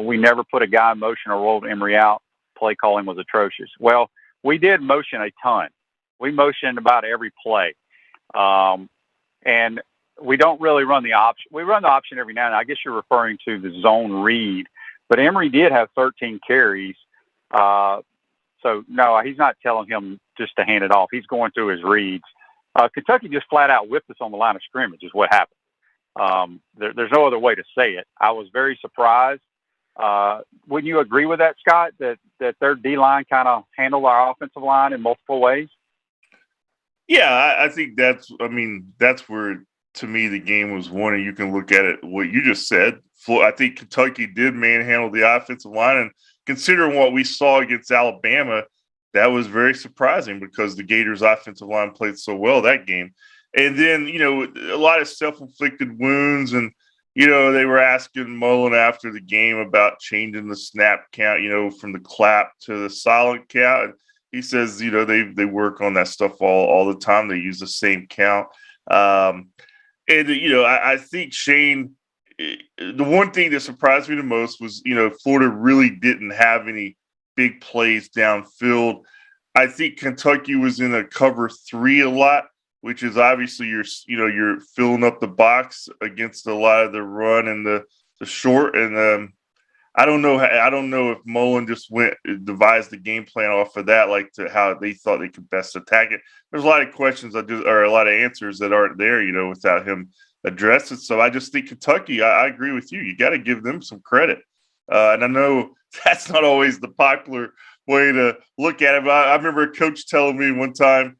[SPEAKER 2] We never put a guy in motion or rolled Emory out. Play calling was atrocious. Well, we did motion a ton. We motioned about every play. And we don't really run the option. We run the option every now and then. I guess you're referring to the zone read. But Emory did have 13 carries. So, no, he's not telling him just to hand it off. He's going through his reads. Kentucky just flat out whipped us on the line of scrimmage is what happened. There's no other way to say it. I was very surprised. Wouldn't you agree with that, Scott, that their D-line kind of handled our offensive line in multiple ways?
[SPEAKER 5] Yeah, I think that's where, to me, the game was won. And you can look at it, what you just said. I think Kentucky did manhandle the offensive line. And considering what we saw against Alabama, that was very surprising because the Gators' offensive line played so well that game. And then, a lot of self-inflicted wounds. And, they were asking Mullen after the game about changing the snap count, from the clap to the silent count. And he says, they work on that stuff all the time. They use the same count. And, I think, Shane, the one thing that surprised me the most was, Florida really didn't have any big plays downfield. I think Kentucky was in a cover 3 a lot, which is obviously you're filling up the box against a lot of the run and the short. And I don't know if Mullen just devised the game plan off of that, like to how they thought they could best attack it. There's a lot of questions or a lot of answers that aren't there, without him address it. So I just think Kentucky, I agree with you. You got to give them some credit. And I know that's not always the popular way to look at it. But I remember a coach telling me one time,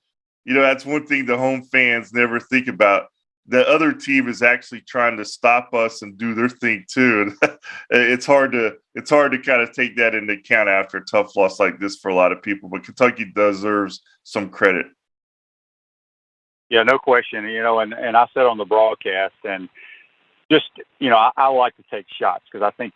[SPEAKER 5] that's one thing the home fans never think about. The other team is actually trying to stop us and do their thing too. And it's hard to kind of take that into account after a tough loss like this for a lot of people. But Kentucky deserves some credit.
[SPEAKER 2] Yeah, no question. And I said on the broadcast, and just, I like to take shots because I think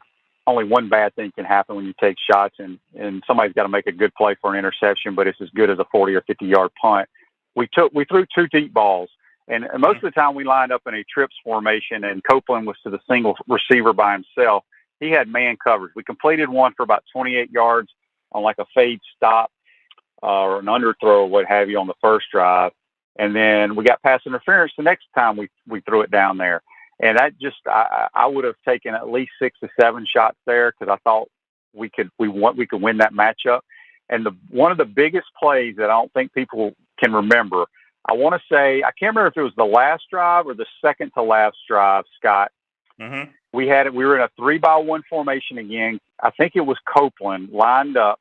[SPEAKER 2] only one bad thing can happen when you take shots, and somebody's got to make a good play for an interception, but it's as good as a 40 or 50-yard punt. We threw 2 deep balls, and most of the time we lined up in a trips formation, and Copeland was to the single receiver by himself. He had man coverage. We completed one for about 28 yards on like a fade stop or an underthrow or what have you on the first drive. And then we got pass interference the next time we threw it down there. And that just, I would have taken at least 6 to 7 shots there because I thought we could win that matchup. And one of the biggest plays that I don't think people can remember, I want to say, I can't remember if it was the last drive or the second to last drive, Scott.
[SPEAKER 5] Mm-hmm.
[SPEAKER 2] We were in a 3-by-1 formation again. I think it was Copeland lined up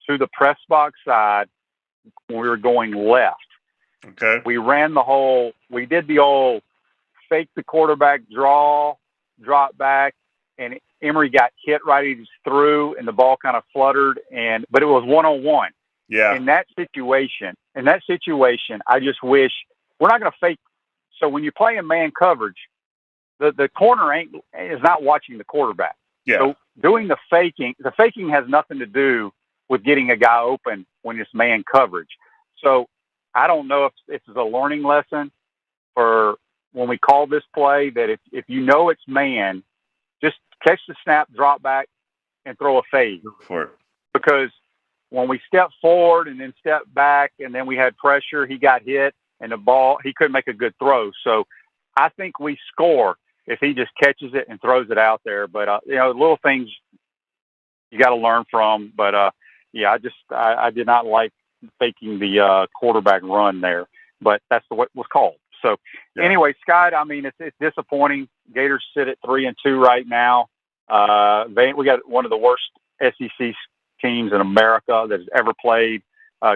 [SPEAKER 2] to the press box side when we were going left.
[SPEAKER 5] Okay.
[SPEAKER 2] We did the old fake the quarterback draw, drop back, and Emory got hit right. He just threw, and the ball kind of fluttered, but it was 1-on-1.
[SPEAKER 5] Yeah.
[SPEAKER 2] In that situation, I just wish we're not going to fake. So when you're playing man coverage, the corner is not watching the quarterback.
[SPEAKER 5] Yeah.
[SPEAKER 2] So doing the faking has nothing to do with getting a guy open when it's man coverage. So I don't know if this is a learning lesson for when we call this play, that if you know it's man, just catch the snap, drop back, and throw a fade.
[SPEAKER 5] Go for it.
[SPEAKER 2] Because when we stepped forward and then stepped back and then we had pressure, he got hit and the ball, he couldn't make a good throw. So I think we score if he just catches it and throws it out there. But, little things you got to learn from. But, I did not like faking the quarterback run there. But that's what was called. So, Anyway, Scott, I mean, it's disappointing. Gators sit at 3-2 right now. We got one of the worst SEC teams in America that has ever played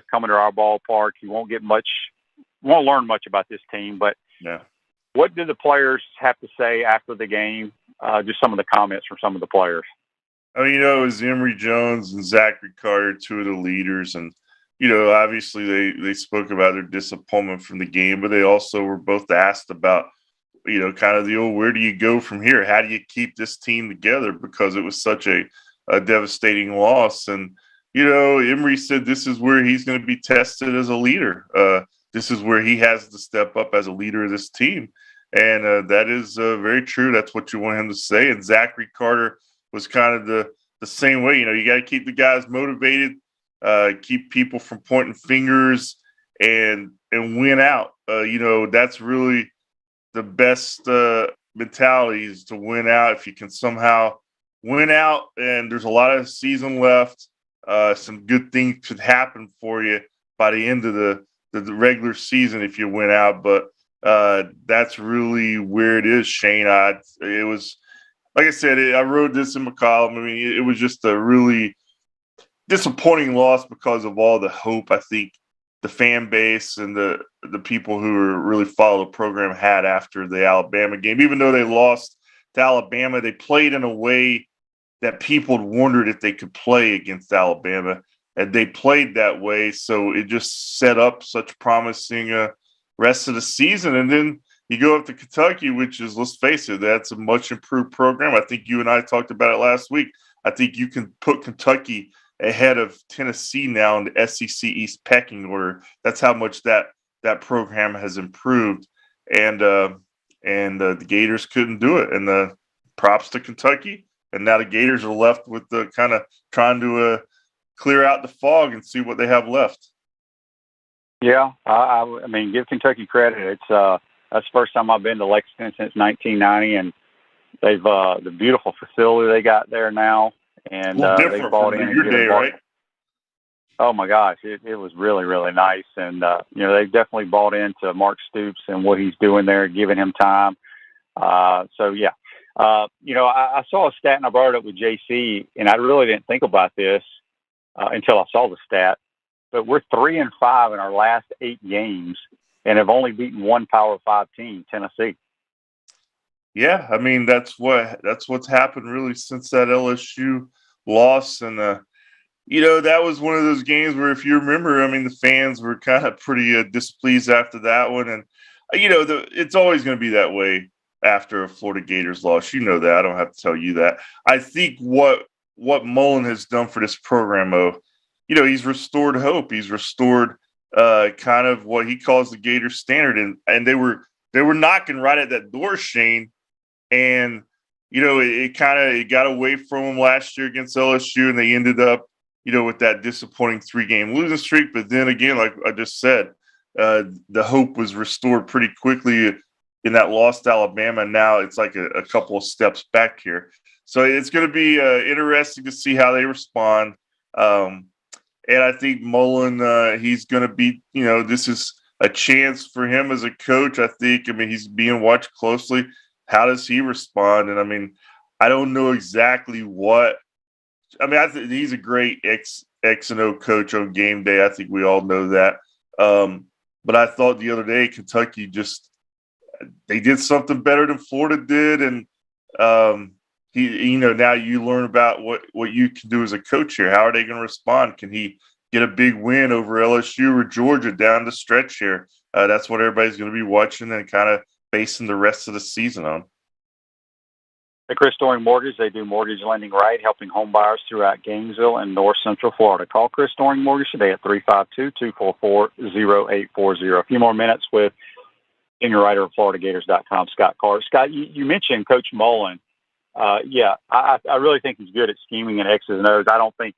[SPEAKER 2] coming to our ballpark. You won't learn much about this team. But what did the players have to say after the game? Just some of the comments from some of the players.
[SPEAKER 5] I mean, it was Emory Jones and Zachary Carter, two of the leaders, and obviously they spoke about their disappointment from the game, but they also were both asked about, kind of the old, where do you go from here? How do you keep this team together? Because it was such a devastating loss. And, Emory said this is where he's going to be tested as a leader. This is where he has to step up as a leader of this team. And that is very true. That's what you want him to say. And Zachary Carter was kind of the same way. You got to keep the guys motivated. Keep people from pointing fingers and win out. That's really the best mentality, is to win out. If you can somehow win out, and there's a lot of season left, some good things could happen for you by the end of the regular season if you win out. But that's really where it is, Shane. It was, like I said, I wrote this in my column. I mean, it was just a really disappointing loss because of all the hope I think the fan base and the people who really follow the program had after the Alabama game. Even though they lost to Alabama, they played in a way that people had wondered if they could play against Alabama, and they played that way. So it just set up such promising rest of the season. And then you go up to Kentucky, which is, let's face it, that's a much improved program. I think you and I talked about it last week. I think you can put Kentucky ahead of Tennessee now in the SEC East pecking order. That's how much that program has improved, and the Gators couldn't do it. And props to Kentucky. And now the Gators are left with the kind of trying to clear out the fog and see what they have left.
[SPEAKER 2] Yeah, I mean, give Kentucky credit. It's that's the first time I've been to Lexington since 1990, and they've the beautiful facility they got there now. And they bought in
[SPEAKER 5] your day, right?
[SPEAKER 2] Oh my gosh, it was really, really nice. And they've definitely bought into Mark Stoops and what he's doing there, giving him time. I saw a stat, and I brought it up with JC, and I really didn't think about this until I saw the stat. But we're 3-5 in our last 8 games, and have only beaten one Power 5 team, Tennessee.
[SPEAKER 5] Yeah, I mean, that's what's happened really since that LSU loss. And, that was one of those games where, if you remember, I mean, the fans were kind of pretty displeased after that one. And, it's always going to be that way after a Florida Gators loss. You know that. I don't have to tell you that. I think what Mullen has done for this program, he's restored hope. He's restored kind of what he calls the Gator standard. And they were knocking right at that door, Shane. And, it got away from them last year against LSU, and they ended up, with that disappointing 3-game losing streak. But then again, like I just said, the hope was restored pretty quickly in that loss to Alabama. And now it's like a couple of steps back here. So it's going to be interesting to see how they respond. And I think Mullen, he's going to be, this is a chance for him as a coach. I mean, he's being watched closely. How does he respond? And I mean, I don't know exactly what. I mean, I think he's a great X and O coach on game day. I think we all know that. But I thought the other day Kentucky they did something better than Florida did, and now you learn about what you can do as a coach here. How are they going to respond? Can he get a big win over LSU or Georgia down the stretch here. That's what everybody's going to be watching and kind of basing the rest of the season on.
[SPEAKER 2] At Chris Doring Mortgage, they do mortgage lending right, helping home buyers throughout Gainesville and North Central Florida. Call Chris Doring Mortgage today at 352-244-0840. A few more minutes with senior writer of FloridaGators.com, Scott Carter. Scott, you mentioned Coach Mullen. I really think he's good at scheming and X's and O's. I don't think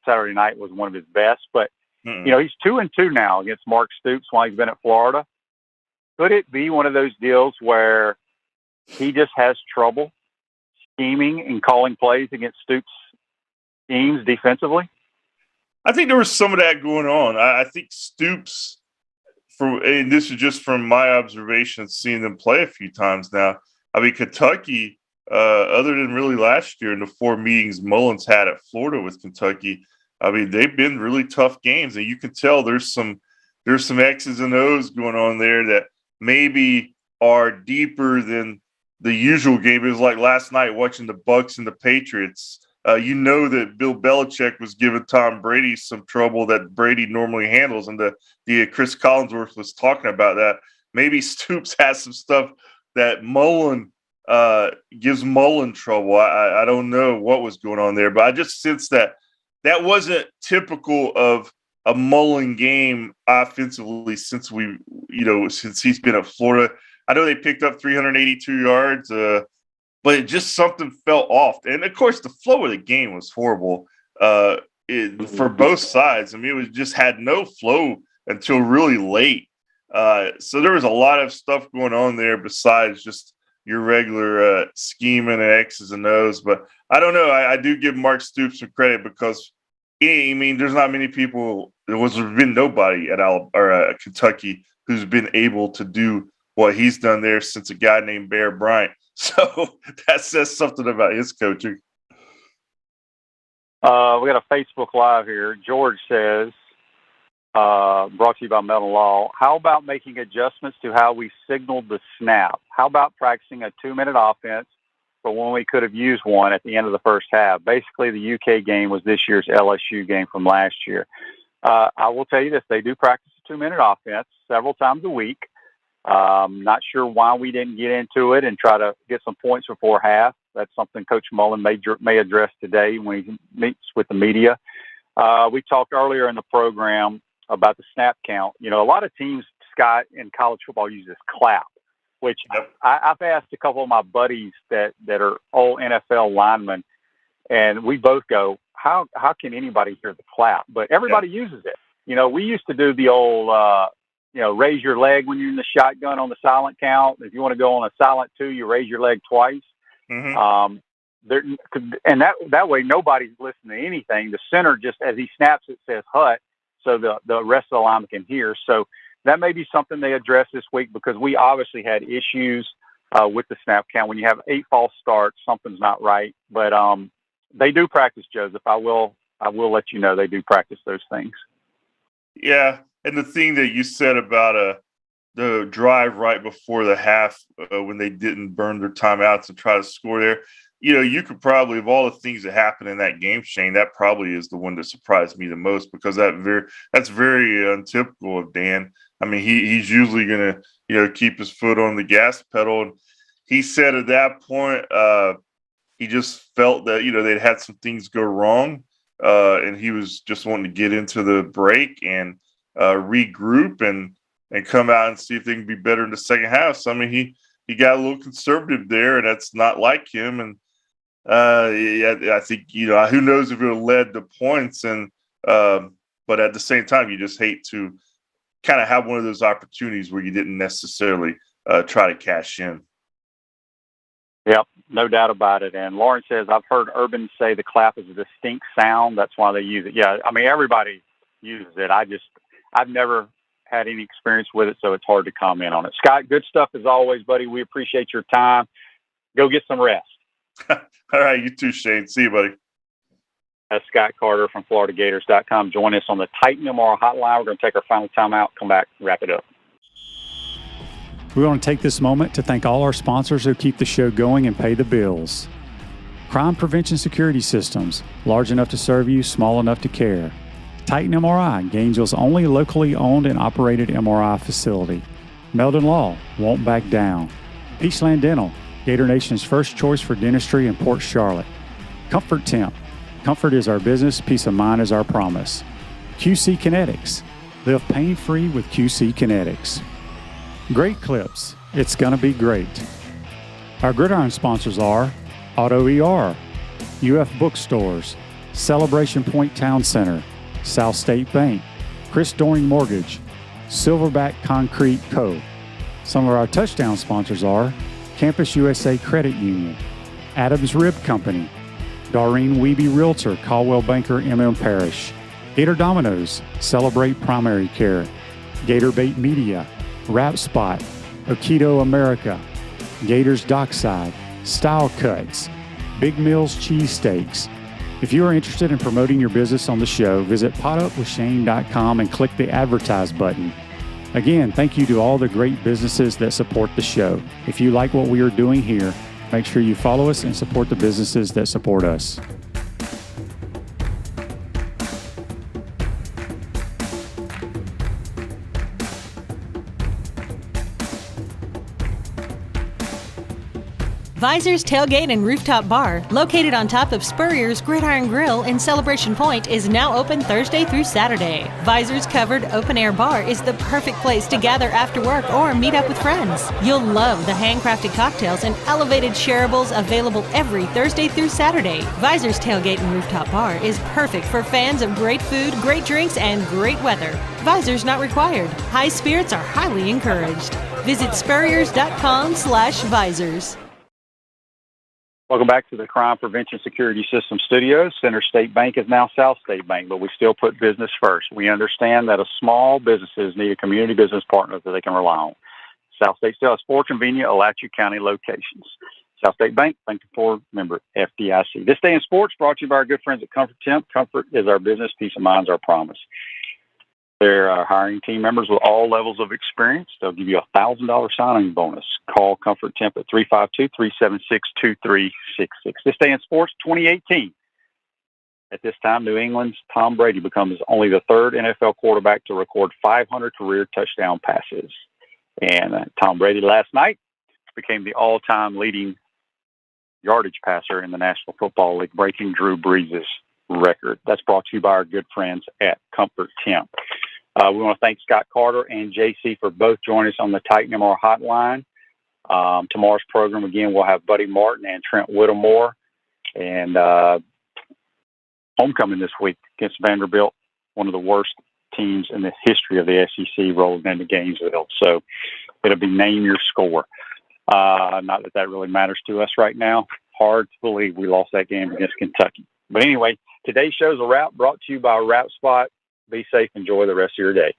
[SPEAKER 2] Saturday night was one of his best, but he's 2-2 now against Mark Stoops while he's been at Florida. Could it be one of those deals where he just has trouble scheming and calling plays against Stoops' teams defensively?
[SPEAKER 5] I think there was some of that going on. I think Stoops, and this is just from my observation, seeing them play a few times now. I mean, Kentucky, other than really last year in the 4 meetings Mullen's had at Florida with Kentucky, I mean, they've been really tough games, and you can tell there's some X's and O's going on there that maybe are deeper than the usual game. It was like last night watching the Bucs and the Patriots. That Bill Belichick was giving Tom Brady some trouble that Brady normally handles, and the Chris Collinsworth was talking about that. Maybe Stoops has some stuff that Mullen gives Mullen trouble. I don't know what was going on there, but I just sense that wasn't typical of a Mullen game offensively since he's been at Florida. I know they picked up 382 yards, but it just something felt off. And, of course, the flow of the game was horrible for both sides. I mean, it just had no flow until really late. So there was a lot of stuff going on there besides just your regular scheming and X's and O's. But I don't know. I do give Mark Stoops some credit because, there's not many people – there's been nobody at Kentucky who's been able to do what he's done there since a guy named Bear Bryant. So that says something about his coaching.
[SPEAKER 2] We got a Facebook Live here. George says, brought to you by Metal Law, how about making adjustments to how we signaled the snap? How about practicing a 2-minute offense for when we could have used one at the end of the first half? Basically, the UK game was this year's LSU game from last year. I will tell you this. They do practice a 2-minute offense several times a week. Not sure why we didn't get into it and try to get some points before half. That's something Coach Mullen may address today when he meets with the media. We talked earlier in the program about the snap count. A lot of teams, Scott, in college football use this clap, which I've asked a couple of my buddies that are all NFL linemen, and we both go, how can anybody hear the clap? But everybody uses it. We used to do the old raise your leg when you're in the shotgun on the silent count. If you want to go on a silent 2, you raise your leg twice. Mm-hmm. And that way nobody's listening to anything. The center just, as he snaps, it says hut, so the rest of the lineman can hear. So that may be something they address this week because we obviously had issues with the snap count. When you have 8 false starts, something's not right. But they do practice, Joseph. I will let you know they do practice those things.
[SPEAKER 5] Yeah. And the thing that you said about the drive right before the half when they didn't burn their timeouts and try to score there, you could probably, of all the things that happened in that game, Shane, that probably is the one that surprised me the most because that's very untypical of Dan. I mean, he's usually going to, keep his foot on the gas pedal. And he said at that point he just felt that, they'd had some things go wrong and he was just wanting to get into the break and regroup and come out and see if they can be better in the second half. So, I mean, he got a little conservative there, and that's not like him. And I think, who knows if it would have led to points. And but at the same time, you just hate to kind of have one of those opportunities where you didn't necessarily try to cash in.
[SPEAKER 2] Yep, no doubt about it. And Lauren says, I've heard Urban say the clap is a distinct sound. That's why they use it. Yeah, I mean, everybody uses it. I've never had any experience with it, so it's hard to comment on it. Scott, good stuff as always, buddy. We appreciate your time. Go get some rest.
[SPEAKER 5] All right, you too, Shane. See you, buddy.
[SPEAKER 2] That's Scott Carter from FloridaGators.com. Join us on the Titan MR hotline. We're going to take our final timeout, come back, wrap it up.
[SPEAKER 4] We want to take this moment to thank all our sponsors who keep the show going and pay the bills. Crime Prevention Security Systems, large enough to serve you, small enough to care. Titan MRI, Gainesville's only locally owned and operated MRI facility. Meldon Law, won't back down. Peachland Dental, Gator Nation's first choice for dentistry in Port Charlotte. Comfort Temp, comfort is our business, peace of mind is our promise. QC Kinetics, live pain-free with QC Kinetics. Great Clips, it's gonna be great. Our Gridiron sponsors are Auto ER, UF Bookstores, Celebration Point Town Center, South State Bank, Chris Doring Mortgage, Silverback Concrete Co. Some of our touchdown sponsors are Campus USA Credit Union, Adams Rib Company, Doreen Wiebe Realtor, Caldwell Banker, MM Parish, Gator Dominoes, Celebrate Primary Care, Gator Bait Media, Wrap Spot, Okido America, Gators Dockside, Style Cuts, Big Mills Cheesesteaks. If you are interested in promoting your business on the show, visit potupwithshane.com and click the advertise button. Again, thank you to all the great businesses that support the show. If you like what we are doing here, make sure you follow us and support the businesses that support us.
[SPEAKER 6] Visor's Tailgate and Rooftop Bar, located on top of Spurrier's Gridiron Grill in Celebration Point, is now open Thursday through Saturday. Visor's covered open-air bar is the perfect place to gather after work or meet up with friends. You'll love the handcrafted cocktails and elevated shareables available every Thursday through Saturday. Visor's Tailgate and Rooftop Bar is perfect for fans of great food, great drinks, and great weather. Visors not required. High spirits are highly encouraged. Visit spurriers.com/visors.
[SPEAKER 2] Welcome back to the Crime Prevention Security System Studios. Center State Bank is now South State Bank, but we still put business first. We understand that small businesses need a community business partner that they can rely on. South State still has 4 convenient Alachua County locations. South State Bank, thank you for member FDIC. This Day in Sports brought to you by our good friends at Comfort Temp. Comfort is our business, peace of mind is our promise. They're hiring team members with all levels of experience. They'll give you a $1,000 signing bonus. Call Comfort Temp at 352-376-2366. This Day in Sports 2018. At this time, New England's Tom Brady becomes only the 3rd NFL quarterback to record 500 career touchdown passes. And Tom Brady last night became the all-time leading yardage passer in the National Football League, breaking Drew Brees' record. That's brought to you by our good friends at Comfort Temp. We want to thank Scott Carter and JC for both joining us on the Titan MR hotline. Tomorrow's program, again, we'll have Buddy Martin and Trent Whittemore. And homecoming this week against Vanderbilt, one of the worst teams in the history of the SEC, rolling into Gainesville. So it'll be name your score. Not that really matters to us right now. Hard to believe we lost that game against Kentucky. But anyway, today's show's a wrap, brought to you by Wrap Spot. Be safe. Enjoy the rest of your day.